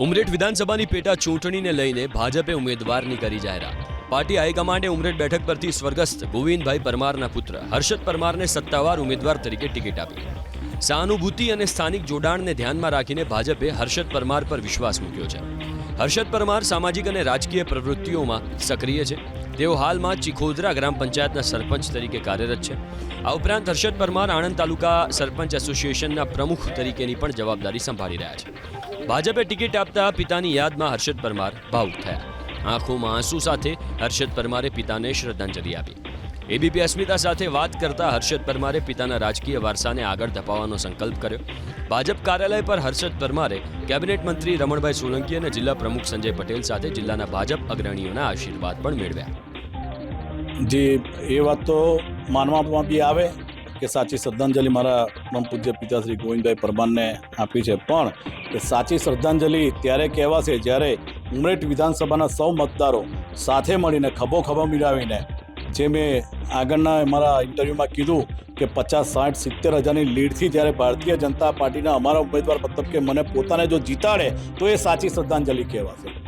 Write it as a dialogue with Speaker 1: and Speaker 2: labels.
Speaker 1: ઉમરેઠ વિધાનસભાની પેટા ચૂંટણીને લઈને ભાજપે ઉમેદવારની કરી જાહેરાત. પાર્ટી હાઈકમાન્ડે ઉમરેઠ બેઠક પરથી સ્વર્ગસ્થ ગોવિંદભાઈ પરમારના પુત્ર હર્ષદ પરમારને સત્તાવાર ઉમેદવાર તરીકે ટિકિટ આપી. સહાનુભૂતિ અને સ્થાનિક જોડાણને ધ્યાનમાં રાખીને ભાજપે હર્ષદ પરમાર પર વિશ્વાસ મૂક્યો છે. હર્ષદ પરમાર સામાજિક અને રાજકીય પ્રવૃત્તિઓમાં સક્રિય છે. તેઓ હાલમાં ચિખોદરા ગ્રામ પંચાયતના સરપંચ તરીકે કાર્યરત છે. આ ઉપરાંત હર્ષદ પરમાર આણંદ તાલુકા સરપંચ એસોસિએશનના પ્રમુખ તરીકેની પણ જવાબદારી સંભાળી રહ્યા છે. ભાજપે ટિકિટ આપતા પિતાની યાદમાં હર્ષદ પરમાર ભાવુક થયા. આંખોમાં આંસુ સાથે હર્ષદ પરમારે પિતાને શ્રદ્ધાંજલિ આપી. એબીપી અસ્મિતા સાથે વાત કરતા હર્ષદ પરમારે પિતાના રાજકીય વારસાને આગળ ધપાવવાનો સંકલ્પ કર્યો. ભાજપ કાર્યાલય પર હર્ષદ પરમારે કેબિનેટ મંત્રી રમણભાઈ સોલંકી અને જિલ્લા પ્રમુખ સંજય પટેલ સાથે જિલ્લાના ભાજપ અગ્રણીઓના આશીર્વાદ પણ મેળવ્યા.
Speaker 2: જી, એ વાત તો માનવામાં બી આવે કે સાચી શ્રદ્ધાંજલિ મારા પરમ પૂજ્ય પિતા શ્રી ગોવિંદભાઈ પરમારને આપી છે, પણ એ સાચી શ્રદ્ધાંજલિ ત્યારે કહેવાશે જ્યારે ઉમરેઠ વિધાનસભાના સૌ મતદારો સાથે મળીને ખભો ખભો મિલાવીને, જે મેં આગળના મારા ઇન્ટરવ્યૂમાં કીધું કે 50, 60, 70 હજારની લીડથી જ્યારે ભારતીય જનતા પાર્ટીના અમારા ઉમેદવાર મતલબ કે મને પોતાને જો જીતાડે તો એ સાચી શ્રદ્ધાંજલિ કહેવાશે.